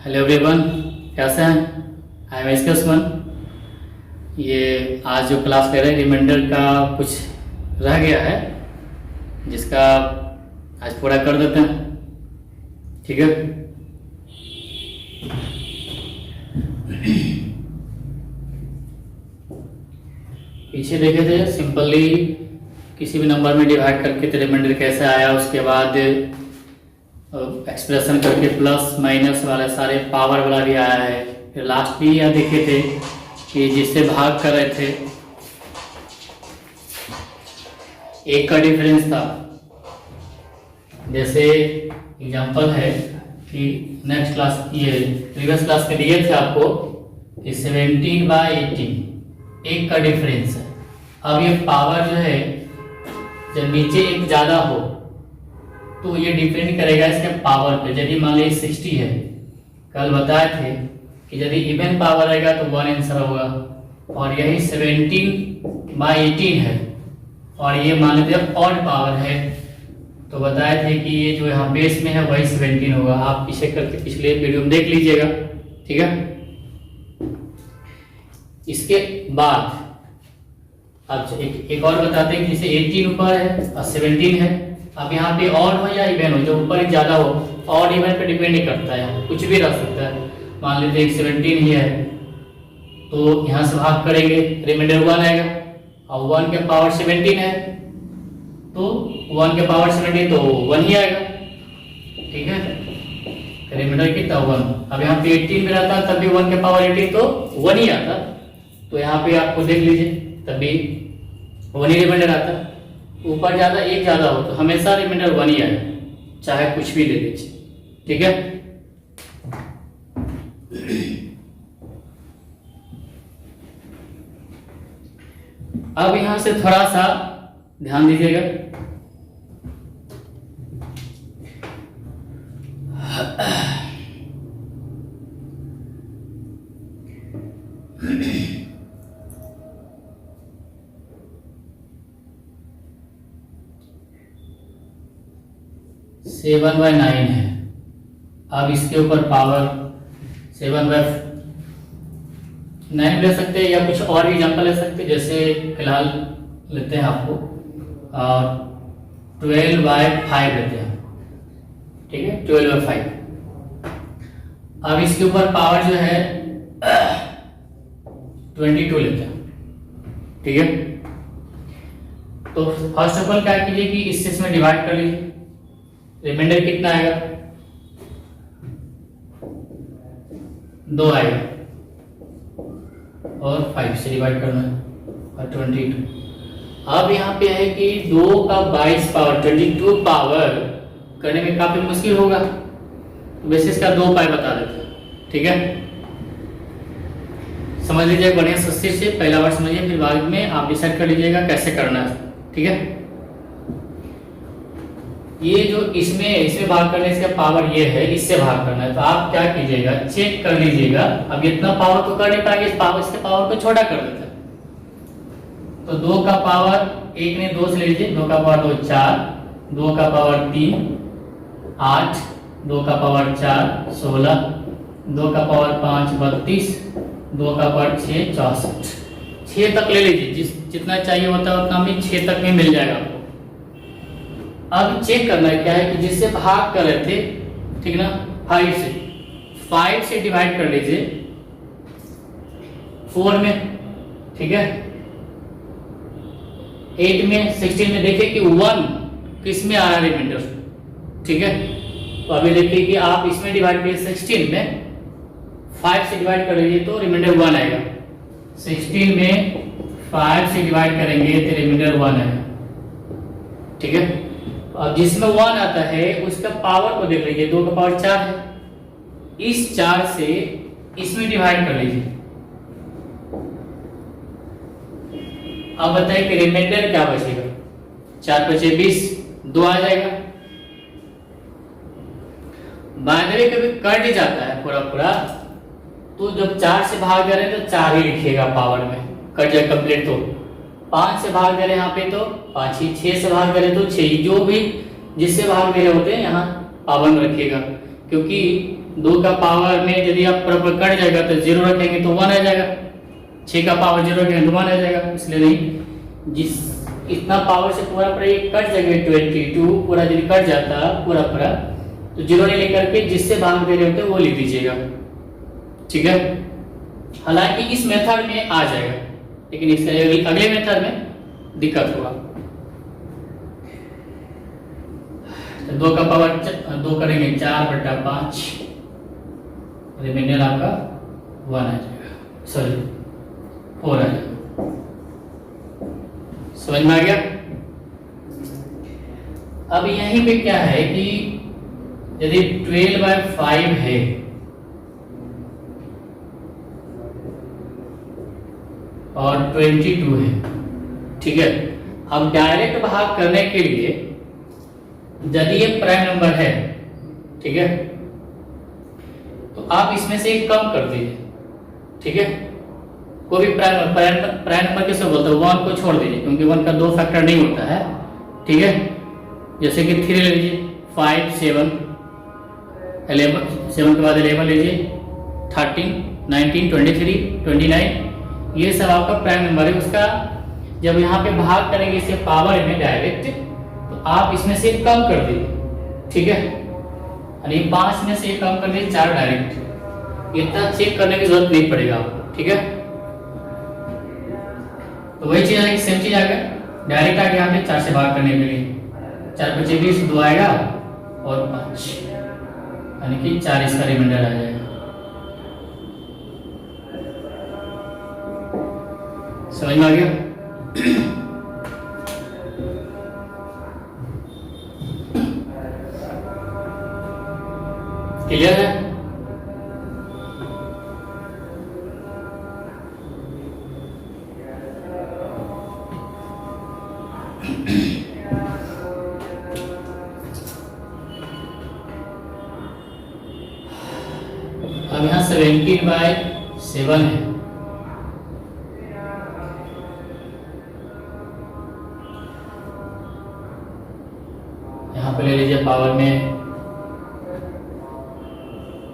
Hello everyone, कैसे हैं? I am S के। ये आज जो क्लास ले रहे हैं रिमाइंडर का कुछ रह गया है, जिसका आज पूरा कर देते हैं। ठीक है। पीछे देखे थे सिंपली किसी भी नंबर में डिवाइड करके तो रिमाइंडर कैसे आया, उसके बाद एक्सप्रेशन करके प्लस माइनस वाले सारे पावर वाला भी आया है। फिर लास्ट भी यह देखे थे कि जिससे भाग कर रहे थे एक का डिफरेंस था। जैसे एग्जांपल है कि नेक्स्ट क्लास ये प्रीवियस क्लास में दिए थे आपको कि 17/18 एक का डिफरेंस है। अब ये पावर जो है जब नीचे एक ज़्यादा हो तो ये डिपेंड करेगा इसके पावर पे। यदि मान लीजिए 60 है, कल बताए थे कि यदि इवन पावर आएगा तो 1 आंसर होगा, और यही 17/18 है और ये मान लीजिए ऑड पावर है तो बताए थे कि ये जो यहाँ बेस में है वही 17 होगा। आप पीछे करके पिछले वीडियो में देख लीजिएगा। ठीक है। इसके बाद अब एक और बताते हैं कि जैसे 18 ऊपर है और 17 है। अब यहाँ पे ऑड हो या इवन हो, जो ऊपर ही ज्यादा हो, ऑड इवन पे डिपेंड नहीं करता है, कुछ भी रह सकता है। मान लीजिए एक 17 ही है तो यहाँ से भाग करेंगे, रिमाइंडर 1 आएगा, और 1 के पावर 17 है तो 1 के पावर 17 तो 1 ही आएगा। ठीक है। रिमाइंडर कितना 1। अब यहाँ पे 18 में रहता तब भी 1 के पावर 18 तो 1 ही आता, तो यहाँ पे आपको देख लीजिए तभी 1 ही रिमाइंडर आता। ऊपर ज्यादा एक ज्यादा हो तो हमेशा रिमाइंडर 1 ही आएगा, चाहे कुछ भी ले लीजिए। ठीक है। अब यहां से थोड़ा सा ध्यान दीजिएगा। सेवन बाय 9 है। अब इसके ऊपर पावर 7/9 ले सकते हैं या कुछ और भी एग्जांपल ले सकते हैं। जैसे फिलहाल लेते हैं आपको 12/5 लेते हैं। ठीक है, 12/5। अब इसके ऊपर पावर जो है 22 लेते हैं। ठीक है। तो फर्स्ट ऑफ ऑल क्या कीजिए कि इससे इसमें डिवाइड कर लीजिए। रिमाइंडर कितना आएगा 2 आएगा और 5 से डिवाइड करना है और 22। अब यहाँ पे है कि 2 का 22 पावर 22 पावर करने में काफी मुश्किल होगा, तो वैसे इसका 2 पाई बता देते हैं। ठीक है। समझ लीजिए बढ़िया सस्ती से, पहला बार समझिए फिर बाद में आप डिसाइड कर लीजिएगा कैसे करना है। ठीक है। ये जो इसमें भाग करने से पावर ये है, इससे भाग करना है तो आप क्या कीजिएगा, चेक कर लीजिएगा। अब इतना पावर तो कर नहीं पाएंगे, इसके पावर को छोटा कर देते हैं। तो 2 का पावर एक ने 2 से ले लीजिए, 2 का पावर 2 4, 2 का पावर 3 8, 2 का पावर 4 16, 2 का पावर 5 32, 2 का पावर 6 64। 6 तक ले लीजिए, जितना चाहिए होता है उतना भी 6 तक में मिल जाएगा आपको। अब चेक करना है क्या है कि जिससे भाग कर रहे थे, ठीक ना, 5 से डिवाइड कर लीजिए 4 में। ठीक है। 8 में 16 में देखिए कि 1 किस में आ रहा है रिमाइंडर। ठीक है। तो अभी देखिए कि आप इसमें डिवाइड करिए 16 में, 5 से डिवाइड कर लीजिए तो रिमाइंडर 1 आएगा। 16 में 5 से डिवाइड करेंगे तो रिमाइंडर 1 आएगा। ठीक है। अब जिसमें 1 आता है उसका पावर को देख लीजिए, 2 का पावर 4 है, इस 4 से इसमें डिवाइड कर लीजिए। अब बताइए कि रिमाइंडर क्या बचेगा। 4 बचे 20, 2 आ जाएगा। बाइनरी कभी कट ही जाता है पूरा, तो जब 4 से भाग जा रहे हैं तो 4 ही लिखिएगा पावर में, कट जाए कंप्लीट। तो 5 से भाग दे रहे यहाँ पे तो 5 ही, 6 से भाग दे रहे तो 6 ही, जो भी जिससे भाग दे रहे होते हैं यहाँ पाबंद रखिएगा। क्योंकि 2 का पावर में यदि आप प्रॉपर कट जाएगा तो 0 रखेंगे तो 1 आ जाएगा, 6 का पावर 0 रखेंगे तो 1 आ जाएगा, इसलिए नहीं। जिस इतना पावर से पूरा पूरा ये कट जाएगा 22 पूरा यदि कट जाता पूरा पूरा तो 0 नहीं लेकर के जिससे भाग दे रहे होते वो लिख दीजिएगा, ठीक है। हालांकि इस मेथड में आ जाएगा, लेकिन इसके अगले मेथड में दिक्कत होगा। तो 2 का पावर 2 करेंगे 4/5, रिमाइंडर आपका 1 आ जाएगा, सॉरी 4 आ जाएगा। समझ में आ गया। अब यहीं पे क्या है कि यदि 12/5 है और 22 है, ठीक है। अब डायरेक्ट भाग करने के लिए यदि ये प्राइम नंबर है, ठीक है, तो आप इसमें से एक कम कर दीजिए, ठीक है। कोई भी प्राइम नंबर किसे बोलते हैं, 1 को छोड़ दीजिए क्योंकि 1 का 2 फैक्टर नहीं होता है, ठीक है। जैसे कि 3 ले लीजिए, 5 7 11 7 के बाद 11 लीजिए, 13 19 23 29, ये सब आपका प्राइम नंबर है। उसका जब यहाँ पे भाग करेंगे इसे पावर में डायरेक्ट, तो आप इसमें से कम कर दीजिए, ठीक है। यानी 5 में से कम कर दीजिए 4 डायरेक्ट, इतना चेक करने की जरूरत नहीं पड़ेगा आपको, ठीक है। तो वही चीज है, सेम चीज आ गया, डायरेक्ट आगे यहाँ पे 4 से भाग करने के लिए 4 × 20 2 आएगा और 5, यानी कि 4 इसका रिमाइंडर आ जाएगा। समझ में आ गया। क्लियर है। अब यहाँ 17/7 है, यहाँ पे ले लीजिए पावर में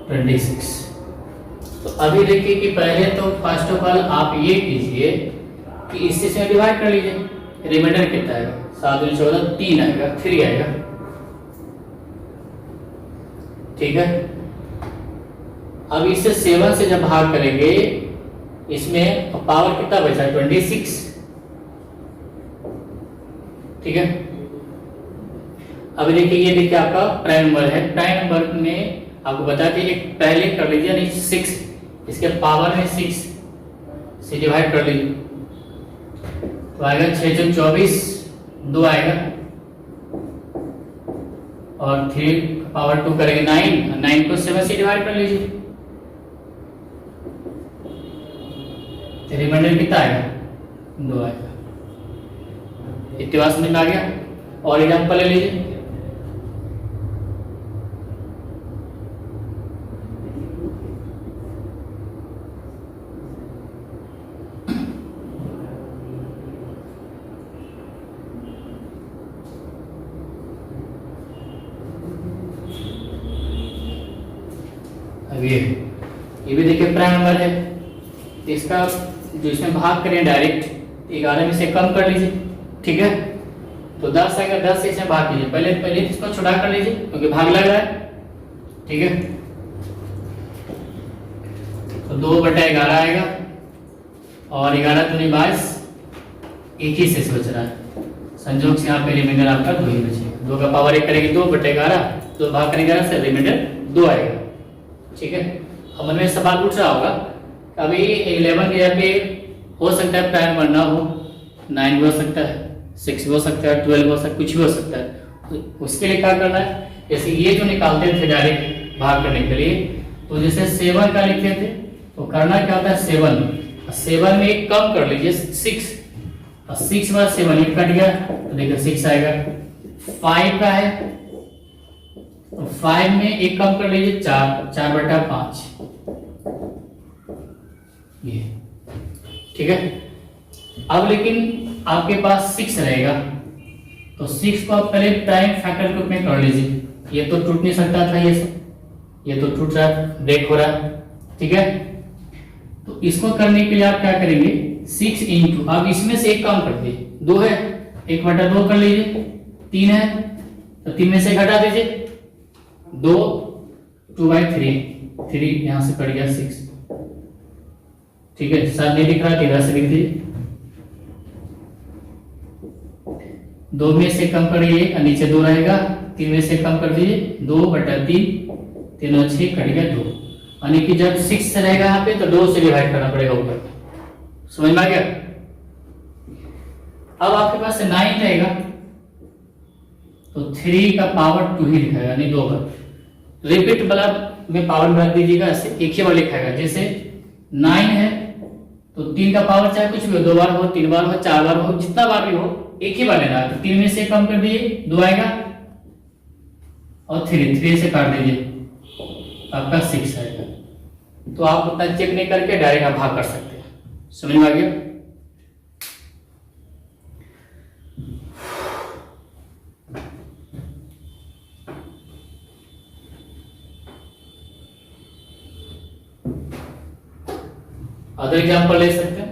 26। तो अभी देखिए कि पहले तो फर्स्ट ऑफ ऑल आप ये कीजिए कि इससे से डिवाइड कर लीजिए, रिमाइंडर कितना आएगा, 7 × 14 3 आएगा, 3 आएगा, ठीक है। अब इससे 7 से जब भाग करेंगे, इसमें पावर कितना बचा, 26, ठीक है। अब देखिए ये देखिए आपका प्राइम नंबर है, प्राइम नंबर में आपको बता दें एक पहले कर लीजिए, नहीं 6, इसके पावर में 6 से डिवाइड कर लीजिए, तो आएगा 6 × 24 2 आएगा, और 3 पावर 2 करेंगे 9, 9 को 7 से डिवाइड कर लीजिए, रिमाइंडर कितना आएगा, 2 आएगा। इतनी बात समझ में आ गया। और एग्जाम्पल ले लीजिए, अब ये भी देखिए प्राइम नंबर है, इसका जो इसमें भाग करें डायरेक्ट 11 में से कम कर लीजिए, ठीक है। तो 10 आएगा, 10 से इसे भाग कीजिए, पहले इसको छुड़ा कर लीजिए क्योंकि भाग लग रहा है, ठीक है। तो 2/11 आएगा, और 11 दूनी 22, एक ही शेष बच रहा है, संयोग से यहाँ पे रिमाइंडर आपका 2 ही बचेगा। 2 का पावर 1 करेंगे 2/11, तो भाग करेंगे 11 से, रिमाइंडर 2 आएगा, ठीक है। अब मन में सवाल उठ रहा होगा, अभी 11 के यहाँ पे हो सकता है प्राइम नंबर ना हो, 9 भी हो सकता है, 6 भी हो सकता है, 12 भी हो सकता है, कुछ भी हो सकता है। तो उसके लिए क्या करना है, जैसे ये जो निकालते थे डायरेक्ट भाग करने के लिए, तो जैसे 7 का लिखते थे, तो करना क्या होता है 7 में एक कम कर लीजिए 6, और 6 में 7 एक कट गया, तो देखिए 6 आएगा। 5 का है, तो 5 में एक कम कर लीजिए 4/5, ये, ठीक है। अब लेकिन आपके पास 6 रहेगा, तो 6 को आप पहले प्राइम फैक्टर के रूप में कर लीजिए, ये तो टूट नहीं सकता था ये सब, ये तो टूट रहा है, ब्रेक हो रहा है, ठीक है। तो इसको करने के लिए आप क्या करेंगे, 6 इंटू, अब इसमें से एक काम कर दीजिए, 2 है, 1/2 कर लीजिए, 3 है तो 3 में से घटा दीजिए 2, 2/3, 3 यहां से कट गया 6, ठीक है। साथ नहीं दिख रहा, 13 से लिख दीजिए, 2 में से कम करिए और नीचे 2 रहेगा, 3 में से कम कर दीजिए, 2/3, 3 और 6 कट गया 2, यानी कि जब 6 रहेगा यहाँ पे तो 2 से डिवाइड करना पड़ेगा ऊपर, समझ में आ गया। अब आपके पास 9 रहेगा तो 3 का पावर 2 ही लिखाएगा, यानी 2 बार रिपीट वाला में पावर रख दीजिएगा, ऐसे एक ही बार लिखाएगा। जैसे 9 है तो 3 का पावर चाहे कुछ भी हो, 2 बार हो, 3 बार हो, 4 बार हो, जितना बार भी हो एक ही बार लेना है। तो 3 में से कम कर दीजिए, 2 आएगा और 3 से काट दीजिए, आपका 6 आएगा। तो आप उतना चेक नहीं करके डायरेक्ट आप भाग कर सकते हैं, समझ में आ गया। अदर एग्जाम्पल ले सकते हैं,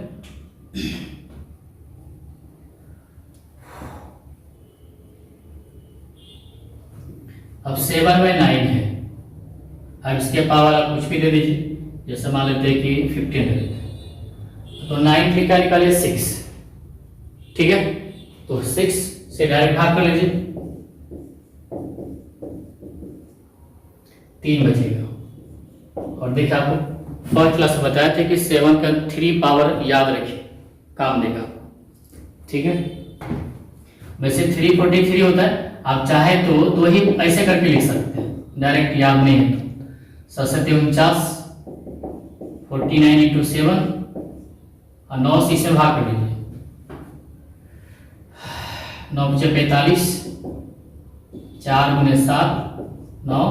अब 7/9 है, अब इसके पावर आप कुछ भी दे दीजिए, जैसे मान लेते हैं कि 15 दे देते हैं, तो 9 का निकालिए 6, ठीक है। तो 6 से डायरेक्ट भाग कर लीजिए, 3 बचेगा। और देखिए आपको फर्स्ट क्लास में बताया था कि 7 का 3 पावर याद रखिए, काम देगा, ठीक है। वैसे 343 होता है, आप चाहे तो ही ऐसे करके लिख सकते हैं, डायरेक्ट याद नहीं है तो 7×49 49 × 7 और 9 से इसे भाग कर लीजिए, 9 × 45, 4 × 7 9,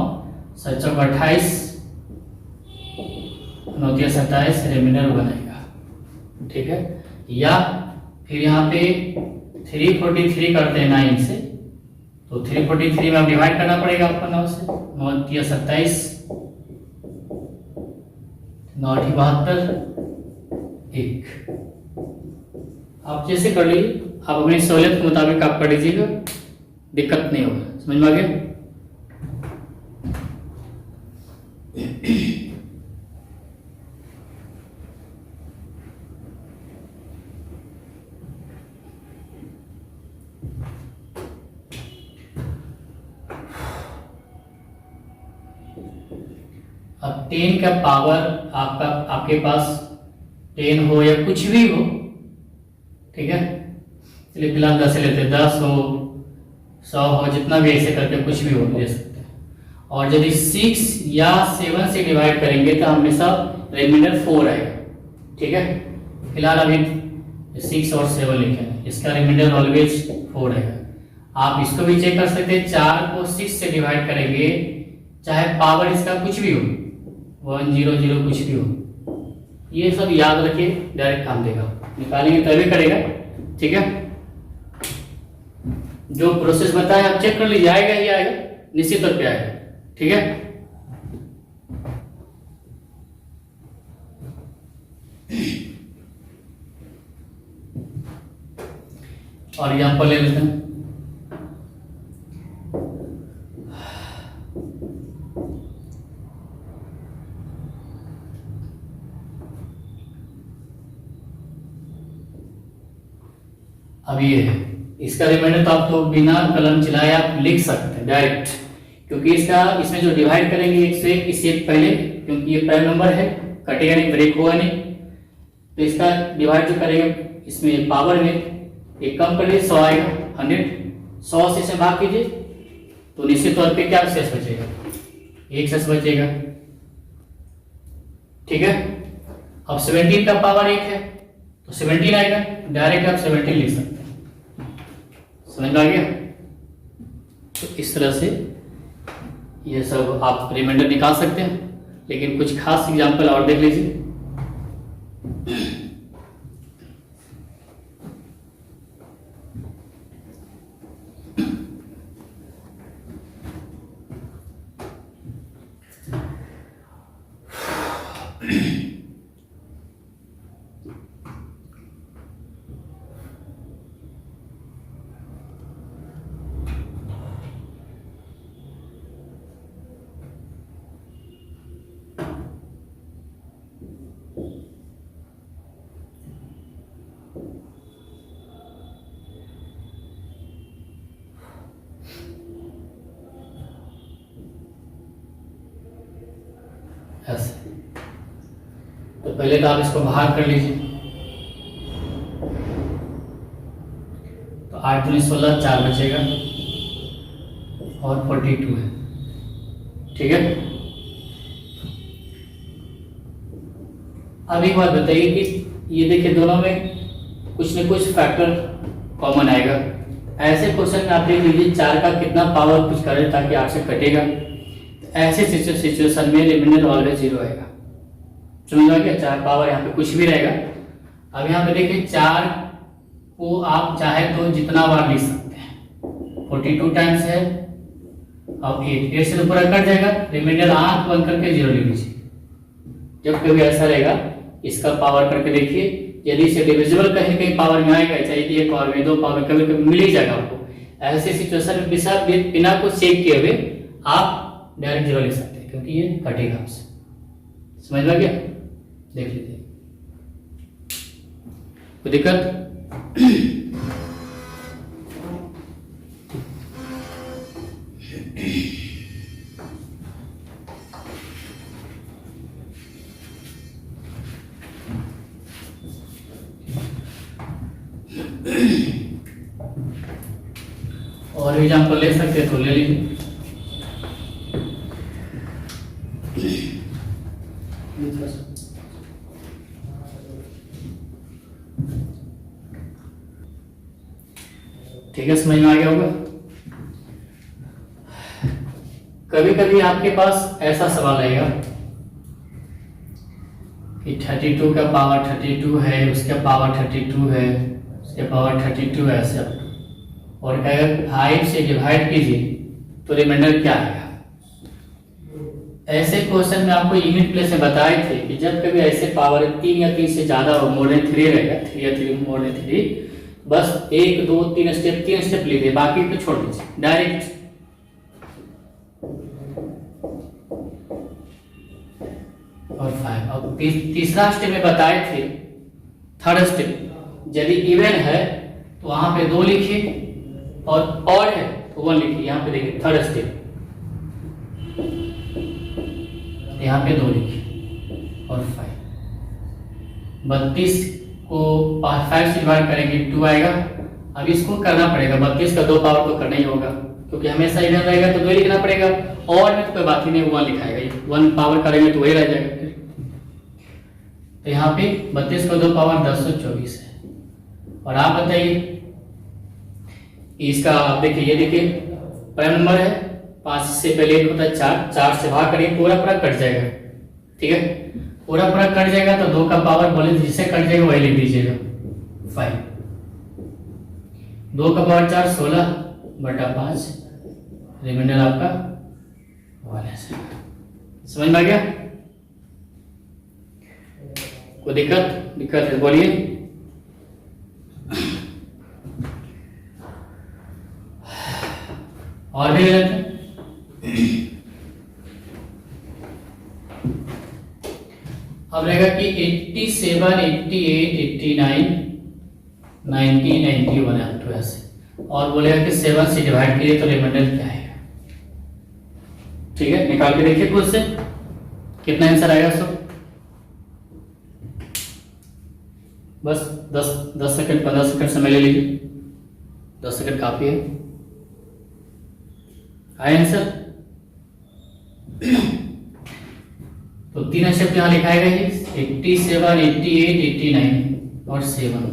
7 × 28, 9 × 27, रिमाइंडर बनाएगा, ठीक है। या फिर यहाँ पे 343 करते हैं 9 से, तो 343 में आप डिवाइड करना पड़ेगा आपको 9 से, 9 × 27, 9 × 72, 1। आप जैसे कर लीजिए, आप अपनी सहूलियत के मुताबिक आप कर लीजिएगा, दिक्कत नहीं होगा, समझ में आ गया। अब 10 का पावर आपके पास 10 हो या कुछ भी हो, ठीक है। चलिए फिलहाल 10 लेते हैं, 10 हो, 100 हो, जितना भी ऐसे करके कुछ भी हो ले सकते हैं। और यदि 6 या 7 से डिवाइड करेंगे तो हमेशा रिमाइंडर 4 आएगा, ठीक है। फिलहाल अभी 6 और 7 लिखे हैं, इसका रिमाइंडर ऑलवेज 4 आएगा। आप इसको भी चेक कर सकते हैं, 4 को 6 से डिवाइड करेंगे, चाहे पावर इसका कुछ भी हो, 100 कुछ भी हो, ये सब याद रखिए, डायरेक्ट काम देगा, निकालेंगे तभी करेगा, ठीक है। जो प्रोसेस बताया आप चेक कर लीजिए, आएगा ही आएगा, निश्चित तौर पे आएगा, ठीक है। और एग्जाम्पल ले लेते हैं, अब ये है, इसका रिमाइंडर तो आप तो बिना कलम चलाए आप लिख सकते हैं डायरेक्ट, क्योंकि इसमें जो डिवाइड करेंगे 1 से इससे पहले, क्योंकि ये प्राइम नंबर है, कटेगा नहीं, ब्रेक होगा नहीं, तो इसका डिवाइड जो करेंगे इसमें पावर में एक कम कर लीजिए, 100 आएगा, 100, 100 से इसे भाग कीजिए तो निश्चित तौर पे क्या शेष बचेगा, 1 शेष बचेगा, ठीक है। अब 17 का पावर 1 है तो 17 आएगा, डायरेक्ट आप 17 लिख सकते हैं, समझ में आ गया। तो इस तरह से ये सब आप रिमाइंडर निकाल सकते हैं, लेकिन कुछ खास एग्जांपल और देख लीजिए। ऐसे। तो पहले तो आप इसको बाहर कर लीजिए। तो 8 दूनी 16, 4 बचेगा और 42 है। ठीक है। अब एक बात बताइए कि ये देखिए दोनों में कुछ न कुछ फैक्टर कॉमन आएगा। ऐसे क्वेश्चन में आप देख लीजिए 4 का कितना पावर कुछ करें ताकि 8 से कटेगा। तो ऐसे सिचुएशन में रिमाइंडर ऑलवेज 0 आएगा। समझ आ गया? 4 पावर यहाँ पे कुछ भी रहेगा। अब यहाँ पे देखिए 4 को आप चाहे तो जितना बार लिख सकते हैं। 42 टाइम्स है। अब 8 से तो पूरा कट जाएगा। रिमाइंडर आंख बंद करके 0 लिख लीजिए। जब कभी ऐसा रहेगा इसका पावर करके देखिए, यदि इसे डिविजिबल कहीं कहीं पावर में आएगा, चाहे कि 1 पावर में 2 पावर में कभी कभी मिल ही जाएगा आपको। ऐसे सिचुएशन में बिना कुछ चेक किए हुए आप डायरेक्ट 0 लिख सकते हैं क्योंकि ये कटेगा आपसे। समझ में आ गया? देख लीजिए, कोई दिक्कत? और एग्जाम्पल ले सकते हैं तो ले लीजिए। ठीक है, समझ में आ गया होगा। कभी कभी आपके पास ऐसा सवाल आएगा कि 32 का पावर 32 है, उसका पावर 32 है, उसके पावर 32 है, ऐसे और अगर 5 से डिवाइड कीजिए तो रिमाइंडर क्या आएगा। ऐसे क्वेश्चन में आपको यूनिट प्लेस में बताए थे कि जब कभी ऐसे पावर 3 या 3 से ज्यादा हो, मोर देन 3 रहेगा, 3 या 3 मोर देन 3, बस 1 2 3 स्टेप लीजिए, बाकी को छोड़ दीजिए डायरेक्ट। और 5। अब तीसरा स्टेप में बताए थे, थर्ड स्टेप यदि इवन है तो वहां पे 2 लिखिए और है तो 1 लिखिए। यहाँ पे देखिए थर्ड स्टेप, यहाँ पे 2 लिखिए और 5। 32 को 5 से डिवाइड करेंगे 2 आएगा। अब इसको करना पड़ेगा, 32 का 2 पावर तो करना ही होगा क्योंकि हमेशा इवन रहेगा तो 2 लिखना पड़ेगा। और में तो कोई बात ही नहीं, 1 लिखाएगा, 1 पावर करेंगे तो वही रह जाएगा। तो यहाँ पे 32 का 2 पावर 1024 है। और आप बताइए इसका, देखिए ये देखिए प्राइम नंबर है, 5 से पहले 1 होता है 4, 4 से भाग करिए पूरा कट जाएगा। ठीक है, पूरा कट जाएगा तो 2 का पावर बोले जिससे कट जाएगा वही लिख दीजिएगा 5। 2 का पावर 4 16 बटा 5, रिमाइंडर आपका 1 है। समझ में आ गया? कोई दिक्कत है बोलिए। और भी गलत है। अब रहेगा कि 87 88 89 90 91 अप टू ऐसे। और बोलेगा कि 7 से डिवाइड कीजिए तो रिमाइंडर क्या आएगा। ठीक है, निकाल के देखिए खुद से कितना आंसर आएगा। सब बस 10 सेकंड 15 सेकंड समय ले लीजिए, 10 सेकंड काफी है। आया आंसर? तो 3 स्टेप यहाँ लिखाएगा ये 87 88 89 और 7।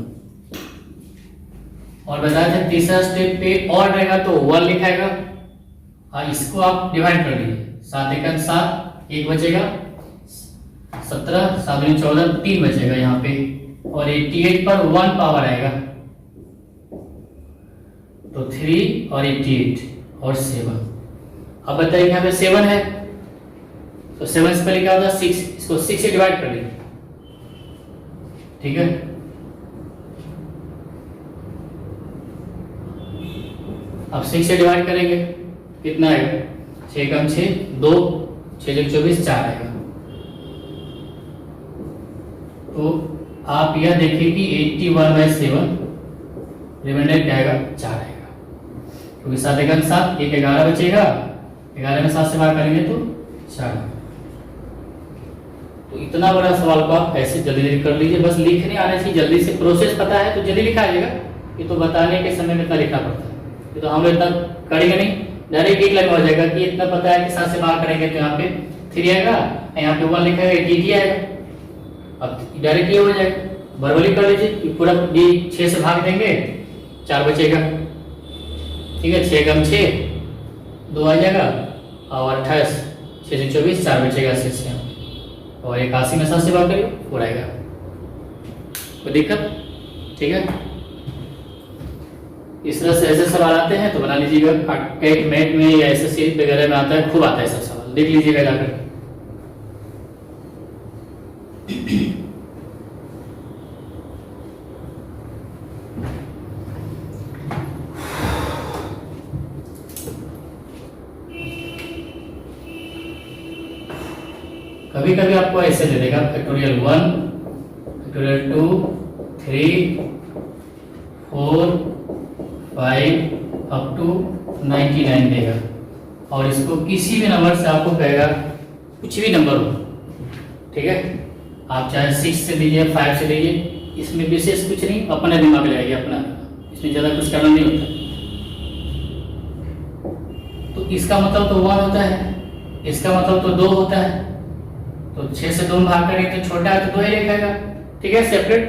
और बताया था तीसरा स्टेप पे और रहेगा तो 1 लिखाएगा। और इसको आप डिवाइड कर लीजिए, 7 एकम 7, 1 बचेगा 17, 7 दूनी 14, 3 बचेगा यहाँ पे। और 88 पर 1 पावर आएगा तो 3 और 88 और 7। अब बताइए यहाँ पे 7 है तो 7 से पहले क्या होता है 6, इसको 6 से डिवाइड कर लीजिए। ठीक है, अब 6 से डिवाइड करेंगे कितना आएगा, 6 कम 6 2, 6 24 4 आएगा। तो आप यह देखिए कि 81/7 रिमाइंडर क्या आएगा 4 आएगा, क्योंकि 7 एकम 7, 1 11 बचेगा, 11 में 7 से भाग करेंगे तो 4। तो इतना बड़ा सवाल को आप ऐसे जल्दी जल्दी कर लीजिए, बस लिखने आने चाहिए जल्दी से, प्रोसेस पता है तो जल्दी लिखा जाएगा। ये तो बताने के समय में इतना लिखना पड़ता है, ये तो हम लोग इतना करेंगे नहीं, डायरेक्ट एक लाइन हो जाएगा कि इतना पता है कि 7 से भाग करेंगे तो यहाँ पे 3 आएगा, यहाँ पे 1 लिखा है 8 आएगा। अब डायरेक्ट ये हो जाएगा, वर्बली कर लीजिए, पूरा 6 से भाग देंगे 4 बचेगा, ठीक है, 6 कम 6 2 आ जाएगा, और 28 6 से 24 4 बचेगा 80 से, और 81 में 7 से भाग करिए 4 आएगा। कोई दिक्कत? ठीक है, इस तरह से ऐसे सवाल आते हैं तो बना लीजिएगा। कैट मैट में या एसएससी वगैरह में आता है, खूब आता है सब सवाल, देख लीजिएगा जाकर। कभी कभी आपको ऐसे दे देगा फैक्टोरियल 1 फैक्टोरियल 2 3 4 5 अप टू 99 देगा, और इसको किसी भी नंबर से आपको कहेगा, कुछ भी नंबर हो, ठीक है, आप चाहे 6 से लीजिए 5 से लीजिए, इसमें विशेष कुछ नहीं, अपना दिमाग लगाइए अपना, इसमें ज़्यादा कुछ करना नहीं होता। तो इसका मतलब तो 1 होता है, इसका मतलब तो 2 होता है, तो 6 से 2 भाग करेंगे तो छोटा है तो 2 ही लिखेगा, ठीक है, सेपरेट।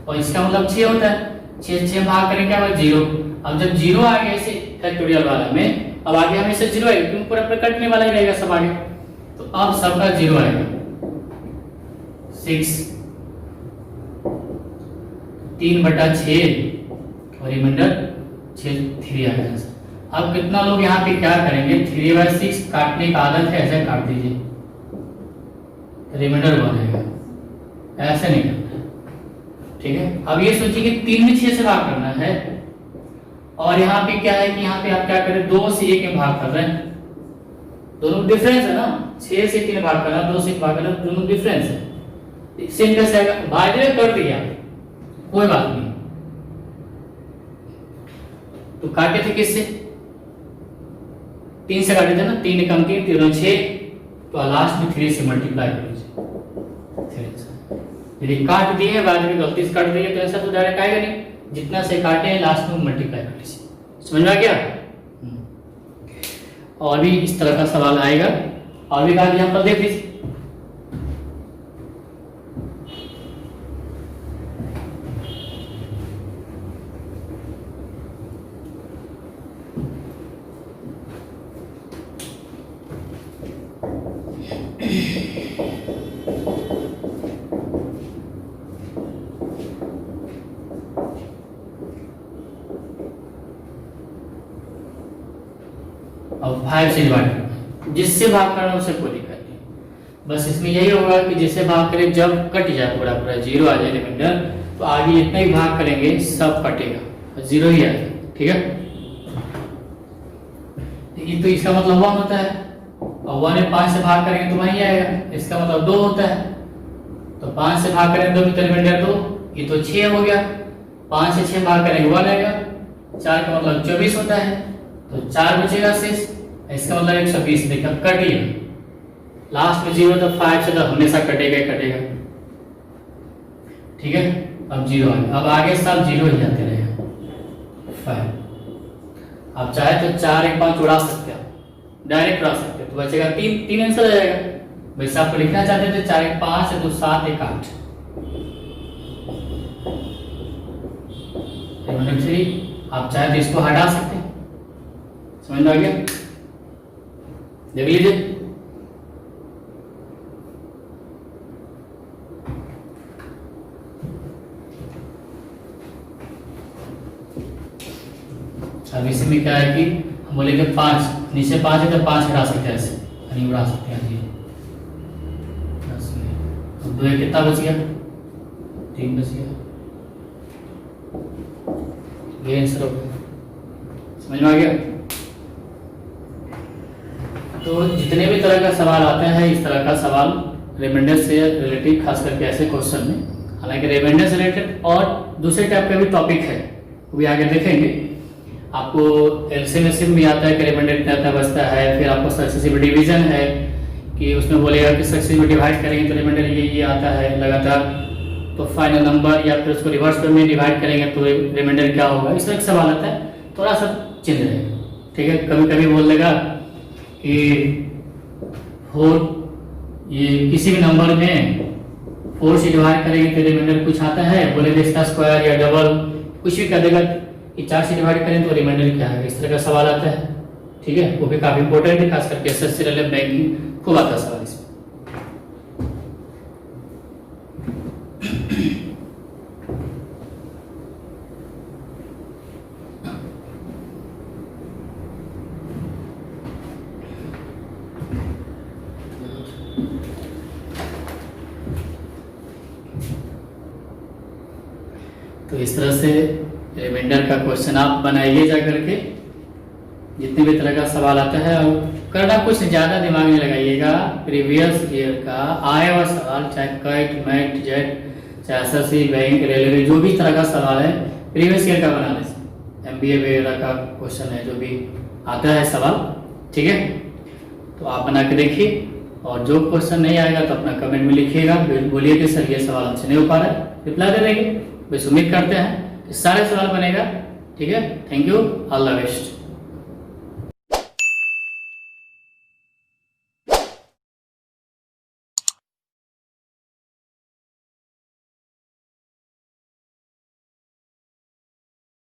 और इसका मतलब 6 होता है, 6 भाग करेंगे क्या 0। अब जब 0 आ गया इसे फैक्टोरियल वाला में, अब आगे हमें से 0 आएगा क्योंकि पूरा कटने वाला ही रहेगा सब आगे, तो अब सबका 0 आएगा। 6 3/6 और रिमाइंडर 3 आ गया। अब कितना लोग यहाँ पे क्या करेंगे, 3/6 काटने का आदत है, ऐसे काट दीजिए, रिमाइंडर 1 आएगा, ऐसे नहीं करना, ठीक है। अब ये सोचिए कि 3 में 6 से भाग करना है, और यहाँ पे क्या है कि यहाँ पे आप क्या करें, 2 से 1 में भाग कर रहे हैं, दोनों डिफरेंस है ना, 6 से 3 में भाग करना, 2 से 1 भाग करना, दोनों डिफरेंस है। सेम कैसे आएगा, भाग कर दिया कोई बात नहीं, तो काटे थे किससे, 3 से काटे थे ना, 3 कम 3 3 6, तो लास्ट में 3 से मल्टीप्लाई कर लीजिए। यदि काट दिए बाद में गलती से काट दिए तो ऐसा तो डायरेक्ट आएगा नहीं, जितना से काटे हैं लास्ट में मल्टीप्लाई कर लीजिए। समझ में आ गया? और भी इस तरह का सवाल आएगा, और भी बात यहाँ पर देख लीजिए। अब 5 से डिवाइड करना, जिससे भाग करना उससे कोई दिक्कत नहीं, बस इसमें यही होगा कि जिससे भाग करें जब कट जाए पूरा 0 आ जाए रिमाइंडर, तो आगे इतना ही भाग करेंगे सब कटेगा, 0 ही आएगा, ठीक है। ये तो इसका मतलब 1 होता है, और 1 में 5 से भाग करेंगे तो वही आएगा, इसका मतलब 2 होता है, तो 5 से भाग करेंगे 2 तो रिमाइंडर 2, ये तो 6 हो गया, 5 से 6 भाग करेंगे 1 आएगा, 4 का मतलब 24 होता है, तो 4 बचेगा शेष, इसका मतलब 120। देखा कट गया, लास्ट में 0 तो 5 से तो हमेशा कटेगा ही कटेगा, ठीक है। अब 0 आएगा, अब आगे सब 0 ही जाते रहेगा। 5 आप चाहे तो 4 1 5 उड़ा सकते हैं, डायरेक्ट उड़ा सकते हैं, तो बचेगा 3 आंसर आ जाएगा। वैसे आपको लिखना चाहते थे 4 1 5 है तो 7 1 8 3। आप चाहे तो इसको हटा सकते हैं, समझ में आ गया? देख लीजिए, अब इसमें क्या है कि हम बोलेंगे 5, नीचे 5 है तो 5 हटा सकते हैं, ऐसे यानी उड़ा सकते हैं। अब 2 कितना बच गया, 3 बच गया, ये आंसर हो गया। समझ में आ गया? तो जितने भी तरह का सवाल आते हैं, इस तरह का सवाल रिमाइंडर से रिलेटेड, खास करके ऐसे क्वेश्चन में, हालांकि रिमाइंडर से रिलेटेड और दूसरे टाइप का भी टॉपिक है, वो भी आगे देखेंगे। आपको एलसीएम में आता है कि रिमाइंडर कितना बचता है, फिर आपको सक्सेसिव डिवीजन है, कि उसमें बोलेगा कि सक्सेस में डिवाइड करेंगे तो रिमाइंडर ये आता है लगातार, तो फाइनल नंबर, या फिर उसको रिवर्स में डिवाइड करेंगे तो रिमाइंडर क्या होगा, इस तरह का सवाल आता है, थोड़ा सा चेंज रहेगा। ठीक है, कभी कभी बोल देगा कि 4, ये किसी भी नंबर में 4 से डिवाइड करेंगे तो रिमाइंडर कुछ आता है, बोलेगा इसका स्क्वायर या डबल, कुछ भी कर देगा कि 4 से डिवाइड करें तो रिमाइंडर क्या है, इस तरह का सवाल आता है। ठीक है, वो भी काफी इंपॉर्टेंट है, खास करके एसएससी लेवल बैंकिंग खूब आता है सवाल इसमें। तो इस तरह से रिमाइंडर का क्वेश्चन आप बनाइए जा करके, जितने भी तरह का सवाल आता है। और करना कुछ ज़्यादा दिमाग नहीं लगाइएगा, प्रीवियस ईयर का आया हुआ सवाल, चाहे कैट, मैट, जेट, चाहे एसएससी, बैंक, रेलवे, जो भी तरह का सवाल है प्रीवियस ईयर का बनाने से, एमबीए वगैरह का क्वेश्चन है जो भी आता है सवाल। ठीक है, तो आप बना के देखिए, और जो क्वेश्चन नहीं आएगा तो अपना कमेंट में लिखिएगा, बोलिए कि सर ये सवाल हमसे नहीं हो पा रहा है, रिप्लाई दे देंगे। बस उम्मीद करते हैं कि सारे सवाल बनेगा। ठीक है, thank you, all the best.